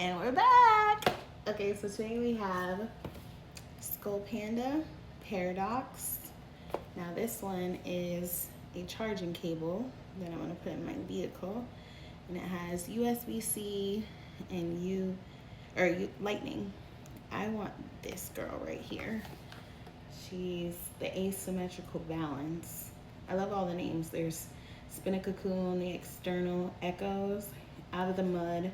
And we're back. Okay, so today we have SkullPanda Paradox. Now this one is a charging cable that I want to put in my vehicle, and it has USB-C and Lightning. I want this girl right here. She's the asymmetrical balance. I love all the names. There's Spin a Cocoon, the external echoes, Out of the Mud,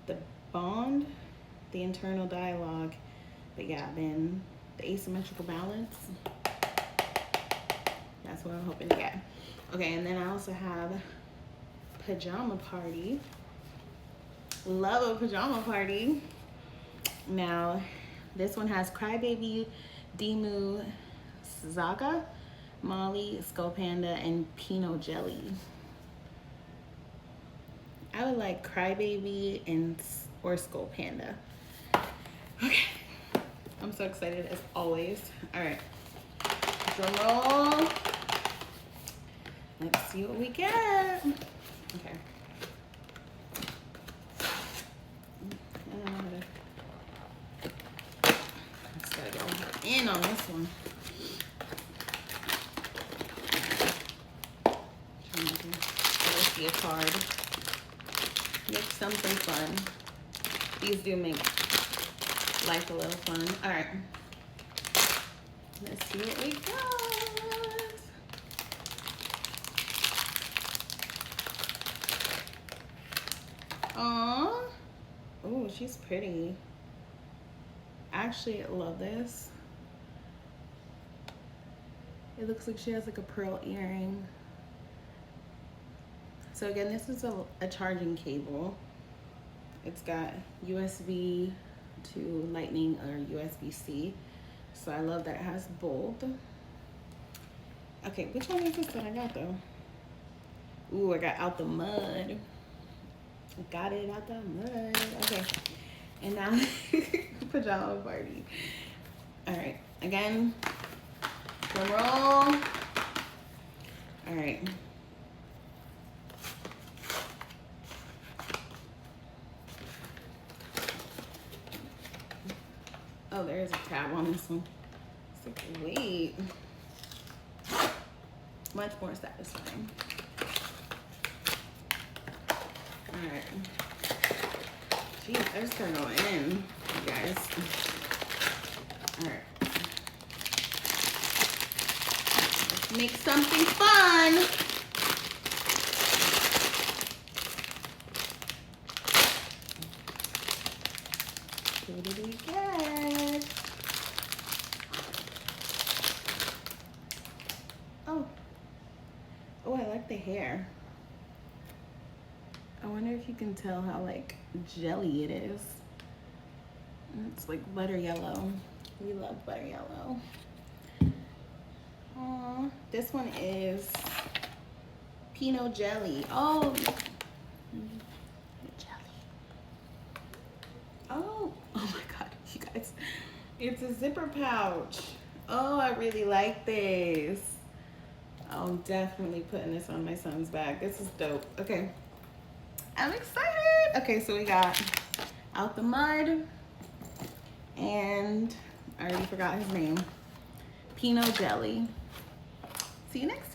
the Bond, the internal dialogue. But yeah, then the asymmetrical balance. That's what I'm hoping to get. Okay, and then I also have Pajama Party. Love a pajama party. Now, this one has Crybaby, Demu, Zaga, Molly, SkullPanda, and Pinot Jelly. I would like Crybaby or SkullPanda. Okay, I'm so excited as always. All right, drum roll. Let's see what we get. Okay. Just gotta go in on this one. Let's see a card. Make something fun. These do make life a little fun. All right. Let's see what we got. Aww. Oh, she's pretty. Actually, I love this. It looks like she has like a pearl earring. So again, this is a charging cable. It's got USB to Lightning or USB-C. So I love that it has both. Okay, which one is this that I got though? Ooh, I got Out the Mud. Got it out the mud. Okay, and now Pajama Party. All right, again, drum roll. All right. Oh, there is a tab on this one. It's like, wait. Much more satisfying. All right. Jeez, I just gotta go in, you guys. All right. Let's make something fun. What did we get? Oh, I like the hair. I wonder if you can tell how like jelly it is. It's like butter yellow. We love butter yellow. Aww, this one is Pinot Jelly. Oh, oh my God, you guys, it's a zipper pouch. Oh, I really like this. I'm definitely putting this on my son's bag. This is dope. Okay, I'm excited. Okay, so we got Out the Mud, and I already forgot his name, Pinot Jelly. See you next time.